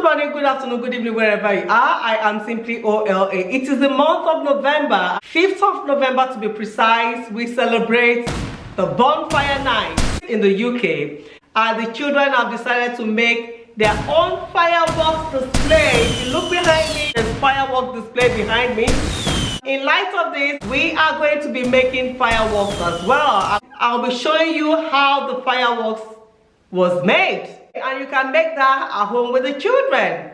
Good morning, good afternoon, good evening, wherever you are. I am simply OLA. It is the month of November, 5th of November to be precise. We celebrate the Bonfire Night in the UK. And the children have decided to make their own fireworks display. If you look behind me, there's fireworks display behind me. In light of this, we are going to be making fireworks as well. I'll be showing you how the fireworks was made. And you can make that at home with the children.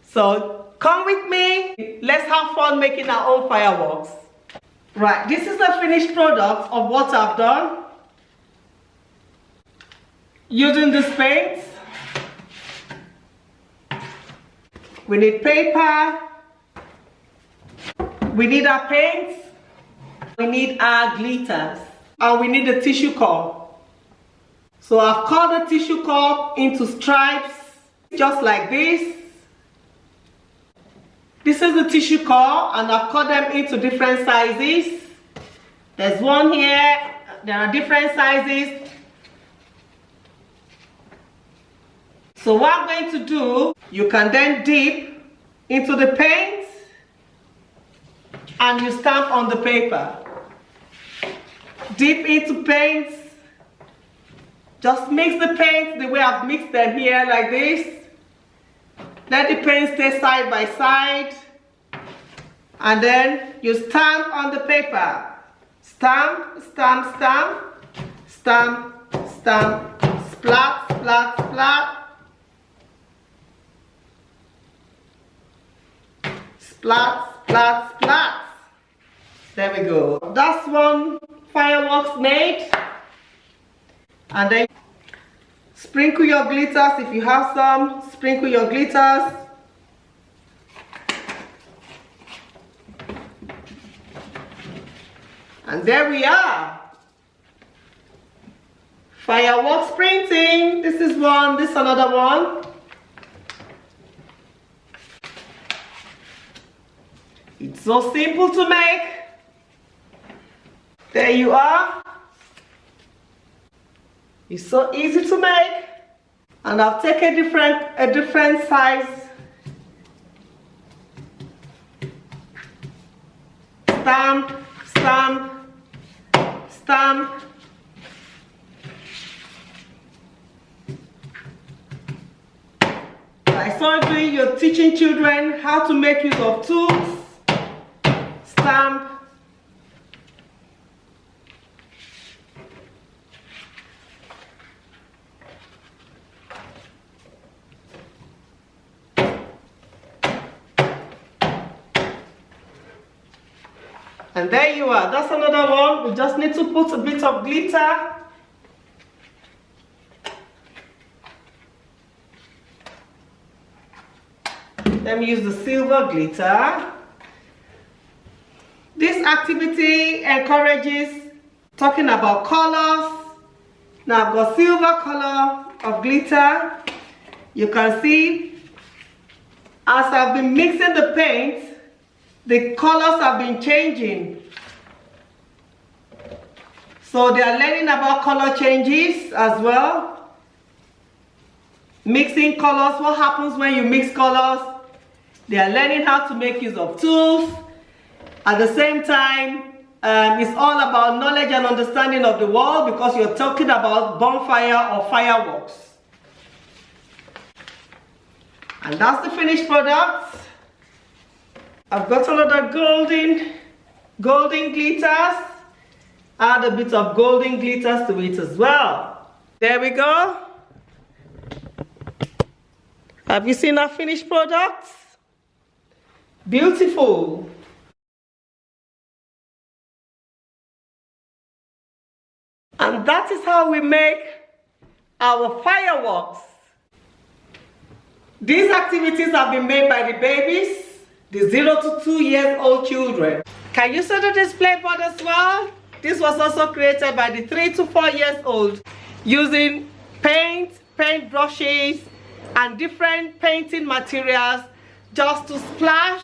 So come with me. Let's have fun making our own fireworks. Right, this is the finished product of what I've done. Using this paint. We need paper. We need our paints. We need our glitters. And we need a tissue cup. So I've cut the tissue cup into stripes, just like this. This is the tissue cup, and I've cut them into different sizes. There's one here, there are different sizes. So what I'm going to do, you can then dip into the paint, and you stamp on the paper. Dip into paint. Just mix the paint the way I've mixed them here, like this. Let the paint stay side by side. And then you stamp on the paper. Stamp, stamp, stamp. Stamp, stamp, splat, splat, splat. Splat, splat, splat. There we go. That's one fireworks made. And then sprinkle your glitters if you have some. Sprinkle your glitters. And there we are. Fireworks printing. This is one, this is another one. It's so simple to make. There you are. It's so easy to make, and I've taken a different size stamp, stamp, stamp. I saw you're teaching children how to make use of tools. Stamp. And there you are. That's another one. We just need to put a bit of glitter. Let me use the silver glitter. This activity encourages talking about colors. Now I've got silver color of glitter. You can see as I've been mixing the paint, the colors have been changing. So they are learning about color changes as well. Mixing colors, what happens when you mix colors? They are learning how to make use of tools. At the same time, it's all about knowledge and understanding of the world, because you're talking about bonfire or fireworks. And that's the finished product. I've got another golden glitters. Add a bit of golden glitters to it as well. There we go. Have you seen our finished product? Beautiful. And that is how we make our fireworks. These activities have been made by the babies, the 0 to 2 years old children. Can you see the display board as well? This was also created by the 3 to 4 years old, using paint brushes, and different painting materials just to splash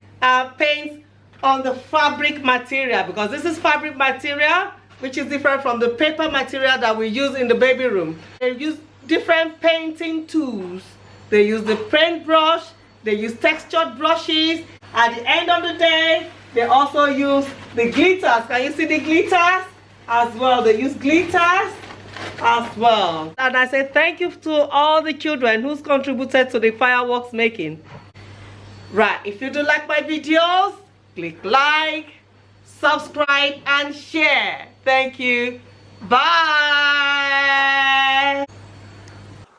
paint on the fabric material, because this is fabric material which is different from the paper material that we use in the baby room. They use different painting tools they use the paint brush, they use textured brushes. At the end of the day, they also use the glitters. Can you see the glitters as well? They use glitters as well. And I say thank you to all the children who's contributed to the fireworks making. Right, if you do like my videos, click like, subscribe and share. Thank you. Bye.